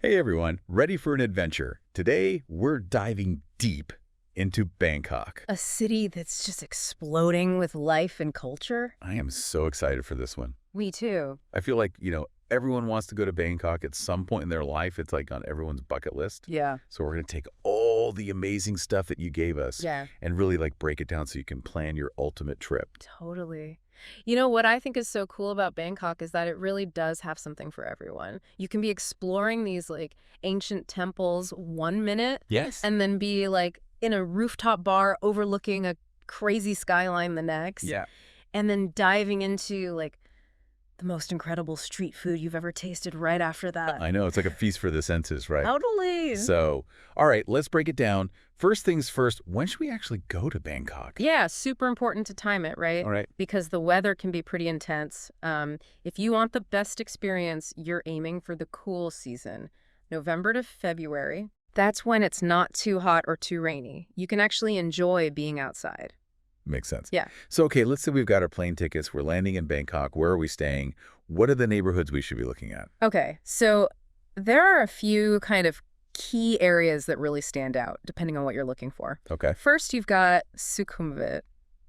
Hey everyone, ready for an adventure? Today, we're diving deep into Bangkok. A city that's just exploding with life and culture? I am so excited for this one. Me too. I feel like, everyone wants to go to Bangkok at some point in their life. It's like on everyone's bucket list. Yeah. So we're going to take all the amazing stuff that you gave us and really break it down so you can plan your ultimate trip. Totally. You know, what I think is so cool about Bangkok is that it really does have something for everyone. You can be exploring these ancient temples 1 minute. Yes. And then be in a rooftop bar overlooking a crazy skyline the next. Yeah. And then diving into the most incredible street food you've ever tasted right after that. I know. It's like a feast for the senses, right? Totally. So, all right, let's break it down. First things first, when should we actually go to Bangkok? Yeah, super important to time it, right? All right. Because the weather can be pretty intense. If you want the best experience, you're aiming for the cool season, November to February. That's when it's not too hot or too rainy. You can actually enjoy being outside. Makes sense. Yeah. So, okay, let's say we've got our plane tickets. We're landing in Bangkok. Where are we staying? What are the neighborhoods we should be looking at? Okay, so there are a few kind of key areas that really stand out, depending on what you're looking for. Okay. First, you've got Sukhumvit.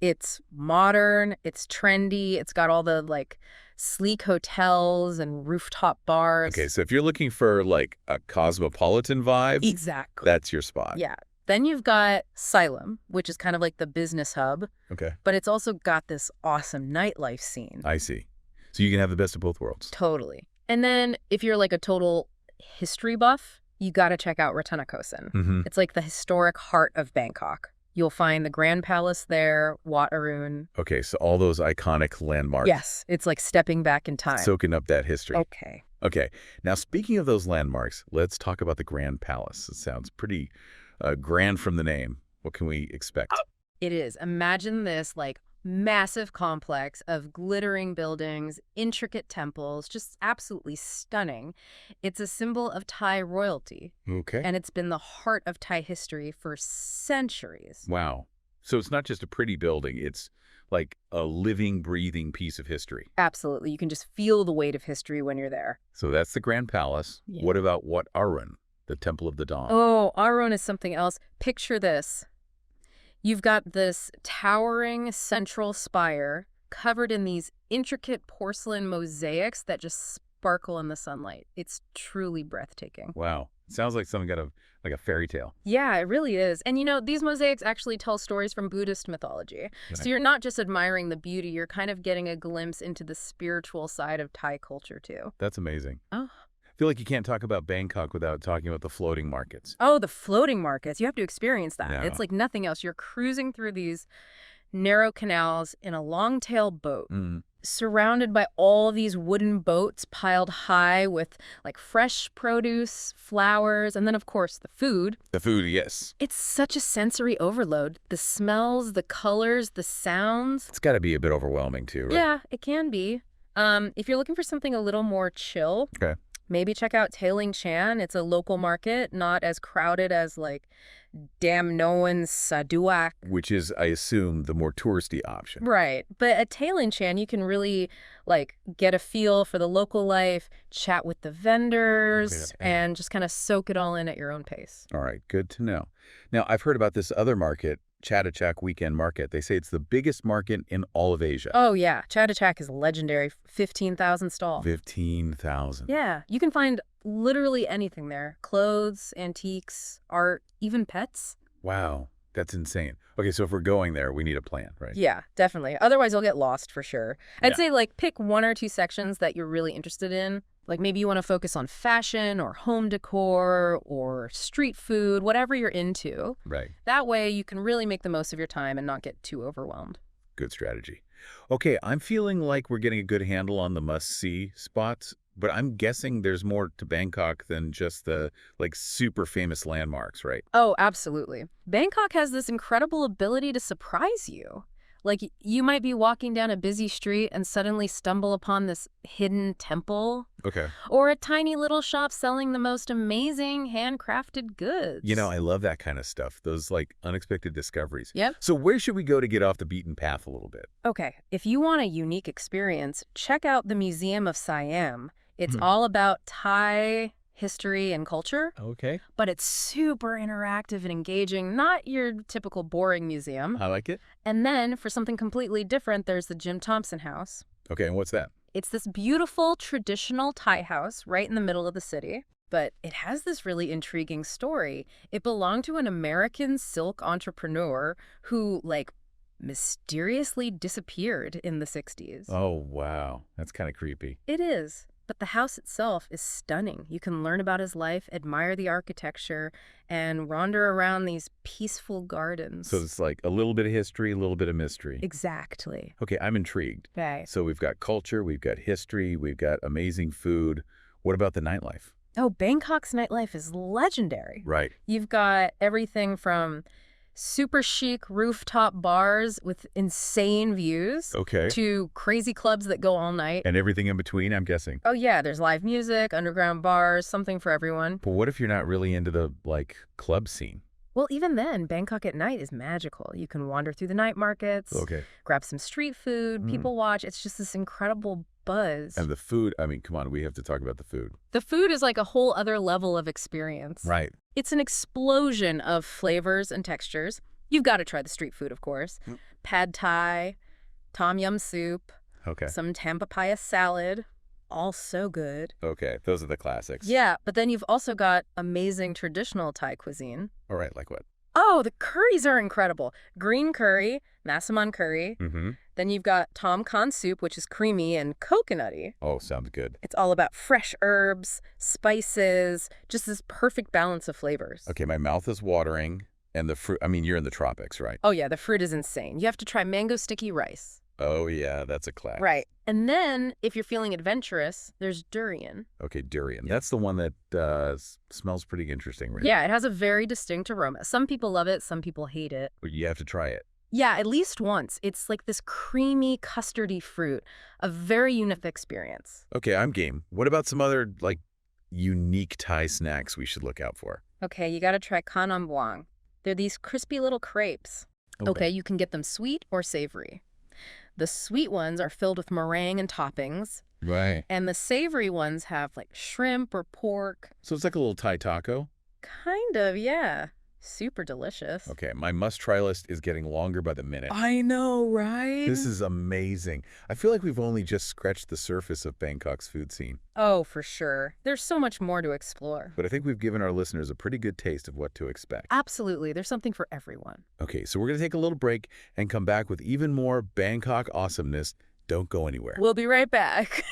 It's modern, it's trendy, it's got all the sleek hotels and rooftop bars. Okay, so if you're looking for a cosmopolitan vibe, Exactly. that's your spot. Yeah. Then you've got Salem, which is kind of like the business hub, Okay. but it's also got this awesome nightlife scene. I see. So you can have the best of both worlds. Totally. And then if you're a total history buff, you got to check out Ratanakosin. Mm-hmm. It's like the historic heart of Bangkok. You'll find the Grand Palace there, Wat Arun. Okay, so all those iconic landmarks. Yes, it's like stepping back in time. Soaking up that history. Okay. Okay, now speaking of those landmarks, let's talk about the Grand Palace. It sounds pretty grand from the name. What can we expect? It is. Imagine this massive complex of glittering buildings, intricate temples, just absolutely stunning. It's a symbol of Thai royalty. Okay. And it's been the heart of Thai history for centuries. Wow. So it's not just a pretty building. It's like a living, breathing piece of history. Absolutely. You can just feel the weight of history when you're there. So that's the Grand Palace. Yeah. What about Wat Arun, the Temple of the Dawn? Oh, Arun is something else. Picture this. You've got this towering central spire covered in these intricate porcelain mosaics that just sparkle in the sunlight. It's truly breathtaking. Wow. It sounds like something out of a fairy tale. Yeah, it really is. And these mosaics actually tell stories from Buddhist mythology. Right. So you're not just admiring the beauty, you're kind of getting a glimpse into the spiritual side of Thai culture too. That's amazing. Oh. I feel like you can't talk about Bangkok without talking about the floating markets. Oh, the floating markets. You have to experience that. Yeah. It's like nothing else. You're cruising through these narrow canals in a long-tail boat, surrounded by all these wooden boats piled high with fresh produce, flowers, and then, of course, the food. The food, yes. It's such a sensory overload. The smells, the colors, the sounds. It's got to be a bit overwhelming too, right? Yeah, it can be. If you're looking for something a little more chill, Okay. maybe check out Tailing Chan. It's a local market, not as crowded as Damnoen, Saduak. Which is, I assume, the more touristy option. Right. But at Tailing Chan, you can really get a feel for the local life, chat with the vendors, and just kind of soak it all in at your own pace. All right, good to know. Now, I've heard about this other market, Chatuchak Weekend Market. They say it's the biggest market in all of Asia. Oh, yeah. Chatuchak is legendary. 15,000 stall. 15,000. Yeah. You can find literally anything there. Clothes, antiques, art, even pets. Wow, that's insane. Okay, so if we're going there, we need a plan, right? Yeah, definitely. Otherwise, you'll get lost for sure. I'd say pick 1 or 2 sections that you're really interested in. Maybe you want to focus on fashion or home decor or street food, whatever you're into. Right. That way you can really make the most of your time and not get too overwhelmed. Good strategy. Okay, I'm feeling like we're getting a good handle on the must-see spots, but I'm guessing there's more to Bangkok than just the super famous landmarks, right? Oh, absolutely. Bangkok has this incredible ability to surprise you. You might be walking down a busy street and suddenly stumble upon this hidden temple. Okay. Or a tiny little shop selling the most amazing handcrafted goods. I love that kind of stuff, those unexpected discoveries. Yep. So where should we go to get off the beaten path a little bit? Okay, if you want a unique experience, check out the Museum of Siam. It's all about Thai history and culture, Okay. but it's super interactive and engaging, not your typical boring museum. I like it. And then, for something completely different, there's the Jim Thompson House. Okay, and what's that? It's this beautiful, traditional Thai house right in the middle of the city. But it has this really intriguing story. It belonged to an American silk entrepreneur who, mysteriously disappeared in the 60s. Oh, wow. That's kind of creepy. It is. But the house itself is stunning. You can learn about his life, admire the architecture, and wander around these peaceful gardens. So it's like a little bit of history, a little bit of mystery. Exactly. Okay, I'm intrigued. Right. So we've got culture, we've got history, we've got amazing food. What about the nightlife? Oh, Bangkok's nightlife is legendary. Right. You've got everything from super chic rooftop bars with insane views Okay. to crazy clubs that go all night. And everything in between, I'm guessing. Oh, yeah, there's live music, underground bars, something for everyone. But what if you're not really into the, club scene? Well, even then, Bangkok at night is magical. You can wander through the night markets, Okay. grab some street food, people watch. It's just this incredible buzz. And the food, I mean, come on, we have to talk about the food. The food is like a whole other level of experience. Right. It's an explosion of flavors and textures. You've got to try the street food, of course. Pad Thai, tom yum soup, Okay. some tampapaya salad, all so good. Okay, those are the classics. Yeah, but then you've also got amazing traditional Thai cuisine. All right, like what? Oh, the curries are incredible. Green curry, massaman curry. Mm-hmm. Then you've got tom khan soup, which is creamy and coconutty. Oh, sounds good. It's all about fresh herbs, spices, just this perfect balance of flavors. Okay, my mouth is watering, and the fruit, I mean, you're in the tropics, right? Oh, yeah, the fruit is insane. You have to try mango sticky rice. Oh, yeah, that's a class. Right. And then, if you're feeling adventurous, there's durian. Okay, durian. That's the one that smells pretty interesting, right? Yeah, it has a very distinct aroma. Some people love it, some people hate it. But you have to try it. Yeah, at least once. It's like this creamy, custardy fruit. A very unique experience. Okay, I'm game. What about some other, unique Thai snacks we should look out for? Okay, you gotta try Khanam Buang. They're these crispy little crepes. Okay, you can get them sweet or savory. The sweet ones are filled with meringue and toppings, Right. and the savory ones have shrimp or pork. So it's like a little Thai taco? Kind of, yeah. Super delicious. Okay, my must-try list is getting longer by the minute. I know, right? This is amazing. I feel like we've only just scratched the surface of Bangkok's food scene. Oh, for sure. There's so much more to explore. But I think we've given our listeners a pretty good taste of what to expect. Absolutely. There's something for everyone. Okay, so we're going to take a little break and come back with even more Bangkok awesomeness. Don't go anywhere. We'll be right back.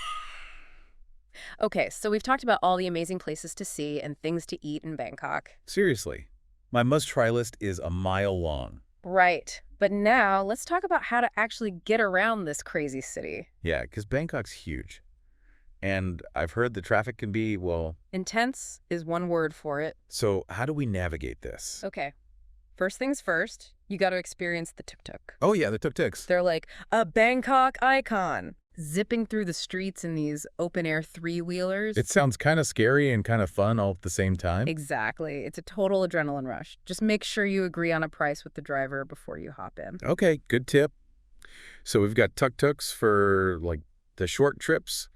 Okay, so we've talked about all the amazing places to see and things to eat in Bangkok. Seriously, my must-try list is a mile long. Right. But now let's talk about how to actually get around this crazy city. Yeah, because Bangkok's huge. And I've heard the traffic can be, Intense is one word for it. so how do we navigate this? Okay. First things first, you got to experience the tuk-tuk. Oh, yeah, the tuk-tuks. They're like a Bangkok icon, zipping through the streets in these open-air three-wheelers. It sounds kind of scary and kind of fun all at the same time. Exactly. It's a total adrenaline rush. Just make sure you agree on a price with the driver before you hop in. Okay, good tip. So we've got tuk-tuks for, the short trips.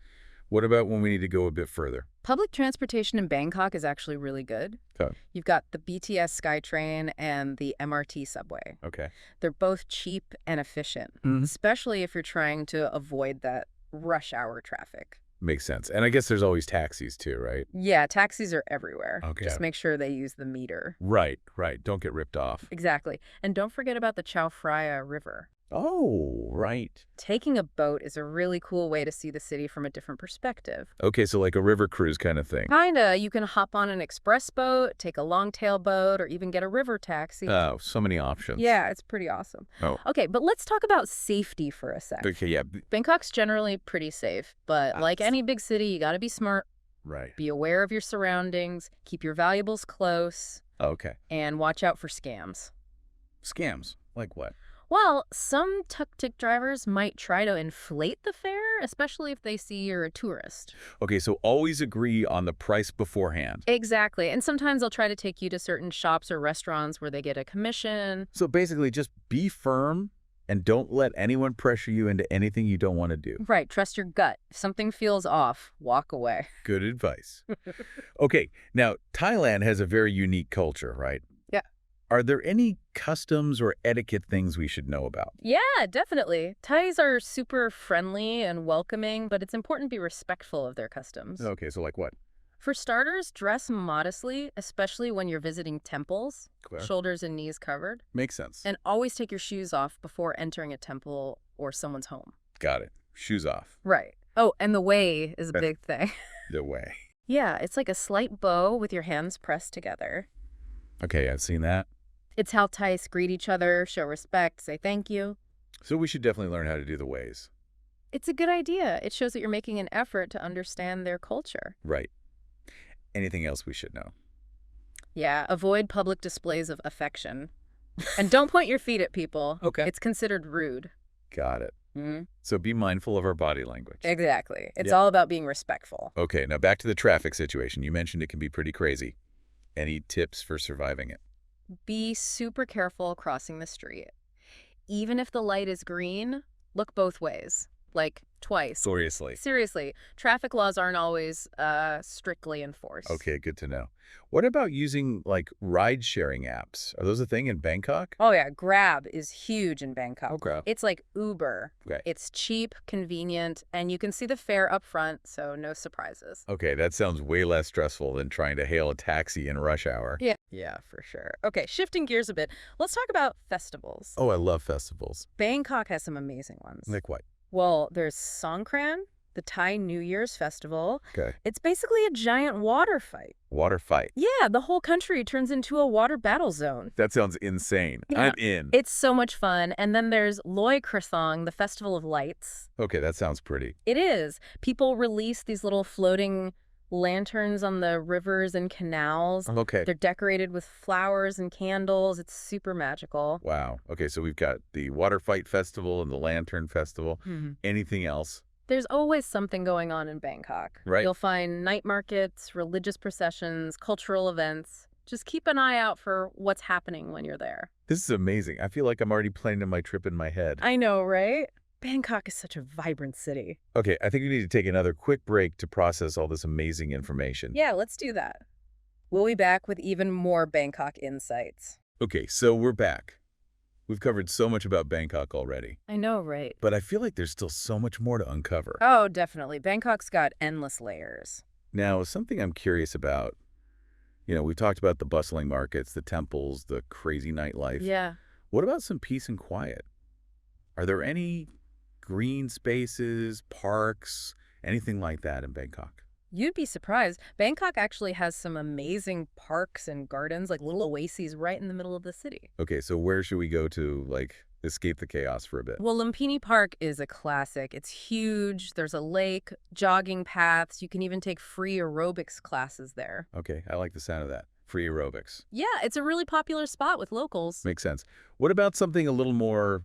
What about when we need to go a bit further? Public transportation in Bangkok is actually really good. Okay. You've got the BTS SkyTrain and the MRT subway. Okay. They're both cheap and efficient, especially if you're trying to avoid that rush hour traffic. Makes sense. And I guess there's always taxis too, right? Yeah, taxis are everywhere. Okay. Just make sure they use the meter. Right, right. Don't get ripped off. Exactly. And don't forget about the Chao Phraya River. Oh, right. Taking a boat is a really cool way to see the city from a different perspective. Okay, so like a river cruise kind of thing. Kinda. You can hop on an express boat, take a long-tail boat, or even get a river taxi. Oh, so many options. Yeah, it's pretty awesome. Oh. Okay, but let's talk about safety for a sec. Okay, yeah. Bangkok's generally pretty safe, but like any big city, you gotta be smart, Right. be aware of your surroundings, keep your valuables close, Okay. and watch out for scams. Scams. Like what? Well, some tuk-tuk drivers might try to inflate the fare, especially if they see you're a tourist. Okay, so always agree on the price beforehand. Exactly. And sometimes they'll try to take you to certain shops or restaurants where they get a commission. So basically just be firm And don't let anyone pressure you into anything you don't want to do. Right, trust your gut. If something feels off, walk away. Good advice. Okay, now Thailand has a very unique culture, right? Yeah. Are there any customs or etiquette things we should know about? Yeah, definitely. Thais are super friendly and welcoming, but it's important to be respectful of their customs. Okay, so like what? For starters, dress modestly, especially when you're visiting temples, Clear. shoulders and knees covered. Makes sense. And always take your shoes off before entering a temple or someone's home. Got it. Shoes off. Right. Oh, and the way is a big thing. The way. Yeah, it's like a slight bow with your hands pressed together. Okay, I've seen that. It's how Thais greet each other, show respect, say thank you. So we should definitely learn how to do the ways. It's a good idea. It shows that you're making an effort to understand their culture. Right. Anything else we should know? Yeah, avoid public displays of affection. And don't point your feet at people. Okay. It's considered rude. Got it. Mm-hmm. So be mindful of our body language. Exactly. It's Yeah. all about being respectful. Okay, now back to the traffic situation. You mentioned it can be pretty crazy. Any tips for surviving it? Be super careful crossing the street. Even if the light is green, look both ways. Like twice. Seriously. Seriously, traffic laws aren't always strictly enforced. Okay, good to know. What about using, like, ride-sharing apps? Are those a thing in Bangkok? Oh yeah, Grab is huge in Bangkok. Oh, Grab. It's like Uber. Okay. It's cheap, convenient, and you can see the fare up front, so no surprises. Okay, that sounds way less stressful than trying to hail a taxi in rush hour. Yeah, for sure. Okay, shifting gears a bit, let's talk about festivals. Oh, I love festivals. Bangkok has some amazing ones. Like what? Well, there's Songkran, the Thai New Year's festival. Okay. It's basically a giant water fight. Water fight. Yeah, the whole country turns into a water battle zone. That sounds insane. Yeah. I'm in. It's so much fun. And then there's Loy Krathong, the Festival of Lights. Okay, that sounds pretty. It is. People release these little floating lanterns on the rivers and canals. Okay. They're decorated with flowers and candles. It's super magical. Wow. Okay, so we've got the Water Fight Festival and the Lantern Festival. Anything else? There's always something going on in Bangkok. Right. You'll find night markets, religious processions, cultural events. Just keep an eye out for what's happening when you're there. This is amazing. I feel like I'm already planning my trip in my head. I know, right? Bangkok is such a vibrant city. Okay, I think we need to take another quick break to process all this amazing information. Yeah, let's do that. We'll be back with even more Bangkok insights. Okay, so we're back. We've covered so much about Bangkok already, I know, right? but I feel like there's still so much more to uncover. Oh, definitely. Bangkok's got endless layers. Now, something I'm curious about, we've talked about the bustling markets, the temples, the crazy nightlife. Yeah. What about some peace and quiet? Are there any green spaces, parks, anything like that in Bangkok? You'd be surprised. Bangkok actually has some amazing parks and gardens, like little oases right in the middle of the city. Okay, so where should we go to, like, escape the chaos for a bit? Well, Lumpini Park is a classic. It's huge. There's a lake, jogging paths. You can even take free aerobics classes there. Okay, I like the sound of that. Free aerobics. Yeah, it's a really popular spot with locals. Makes sense. What about something a little more,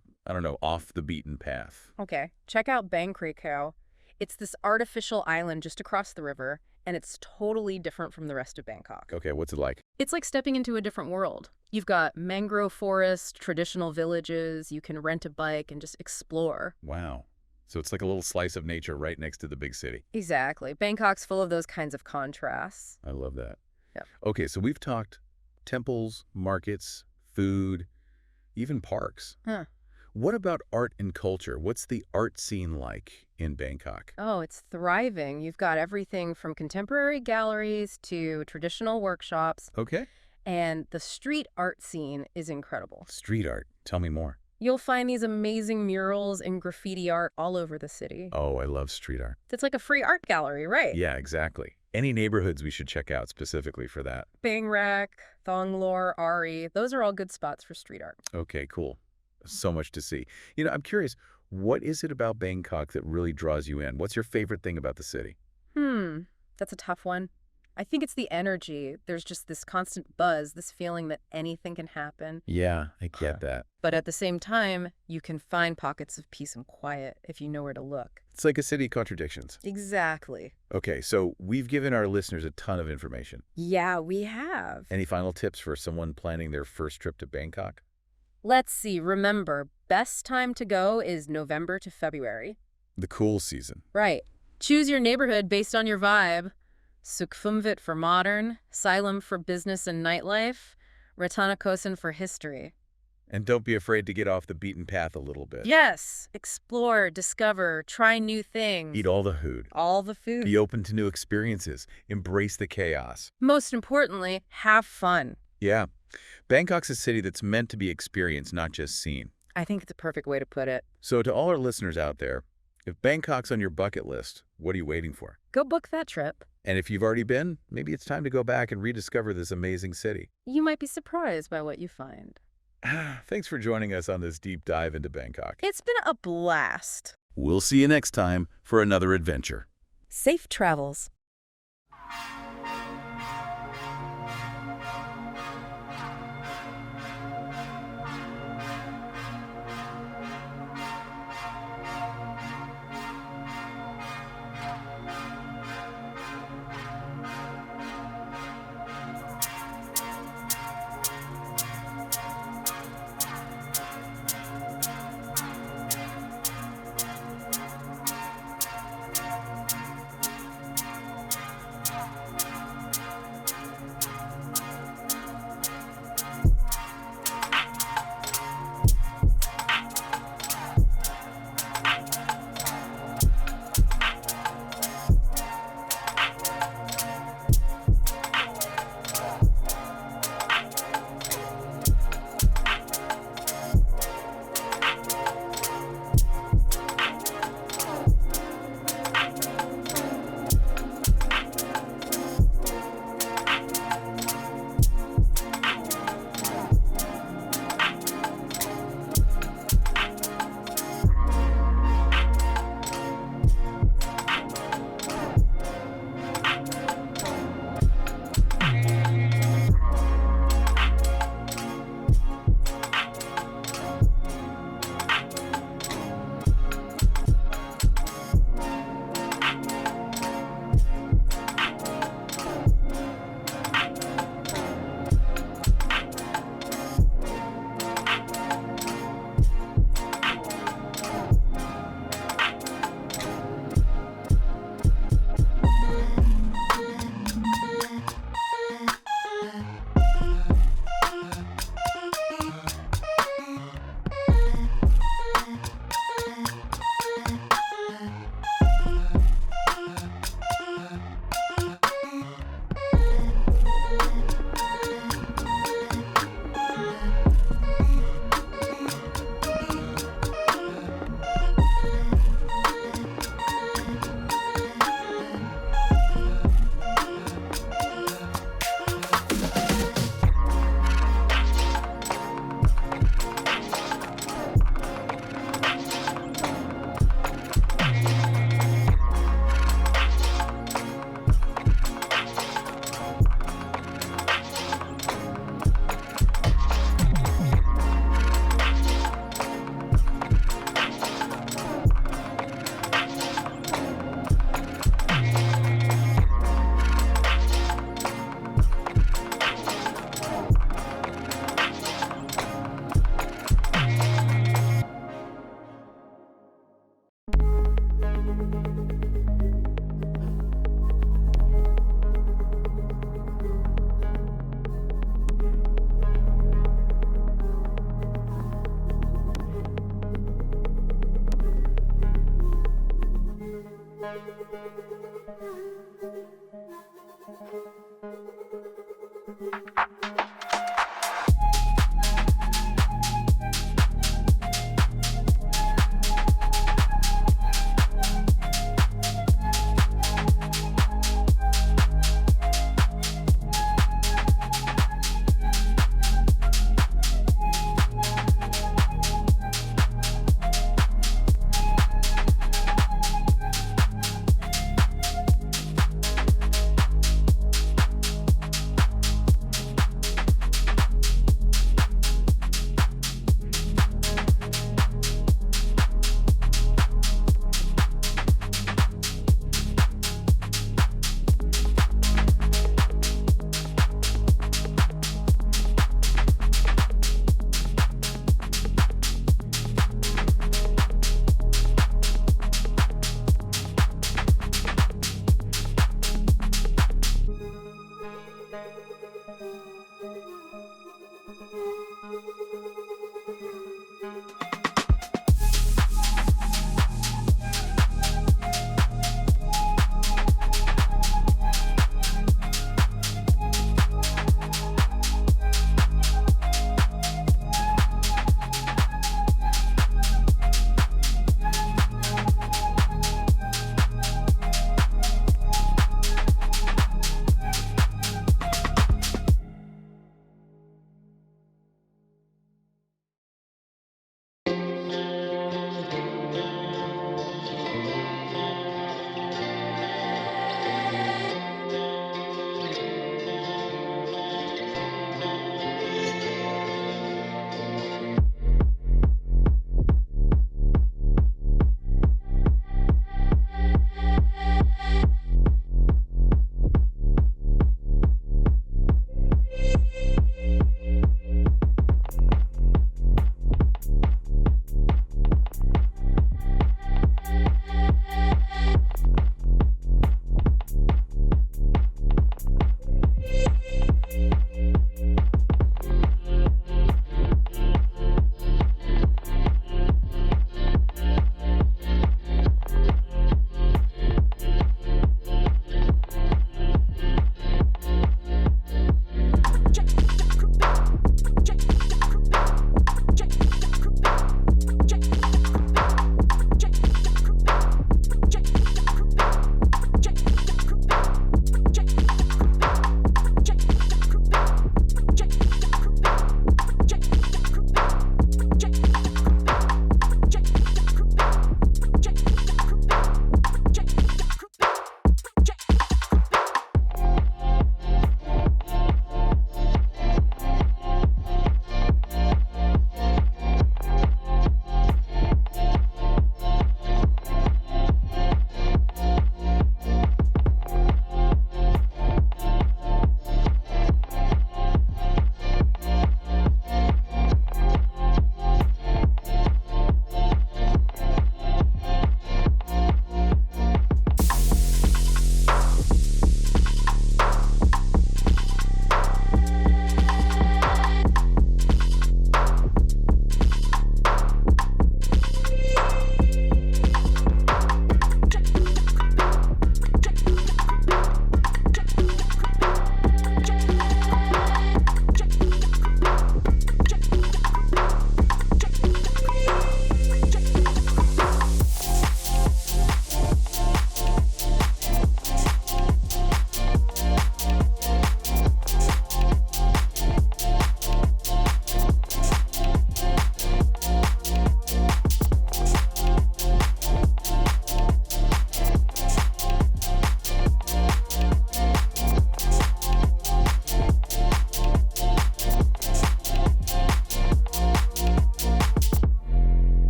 off the beaten path? Okay, check out Bang Krakow. It's this artificial island just across the river, and it's totally different from the rest of Bangkok. Okay, what's it like? It's like stepping into a different world. You've got mangrove forests, traditional villages, you can rent a bike and just explore. Wow. So it's like a little slice of nature right next to the big city. Exactly. Bangkok's full of those kinds of contrasts. I love that. Yeah. Okay, so we've talked temples, markets, food, even parks. Huh. What about art and culture? What's the art scene like in Bangkok? Oh, it's thriving. You've got everything from contemporary galleries to traditional workshops, Okay. and the street art scene is incredible. Street art. Tell me more. You'll find these amazing murals and graffiti art all over the city. Oh, I love street art. It's like a free art gallery, right? Yeah, exactly. Any neighborhoods we should check out specifically for that? Bang Rak, Thonglor, Ari, those are all good spots for street art. Okay, cool. So much to see. I'm curious, what is it about Bangkok that really draws you in? What's your favorite thing about the city? That's a tough one. I think it's the energy. There's just this constant buzz, this feeling that anything can happen. Yeah, I get that. But at the same time, you can find pockets of peace and quiet if you know where to look. It's like a city of contradictions. Exactly. Okay, so we've given our listeners a ton of information. Yeah, we have. Any final tips for someone planning their first trip to Bangkok? Let's see. Remember, best time to go is November to February. The cool season. Right. Choose your neighborhood based on your vibe. Sukhumvit for modern, Salem for business and nightlife, Ratanakosin for history. And don't be afraid to get off the beaten path a little bit. Yes. Explore, discover, try new things. Eat all the food. All the food. Be open to new experiences. Embrace the chaos. Most importantly, have fun. Yeah. Bangkok's a city that's meant to be experienced, not just seen. I think it's a perfect way to put it. So to all our listeners out there, if Bangkok's on your bucket list, what are you waiting for? Go book that trip. And if you've already been, maybe it's time to go back and rediscover this amazing city. You might be surprised by what you find. Thanks for joining us on this deep dive into Bangkok. It's been a blast. We'll see you next time for another adventure. Safe travels.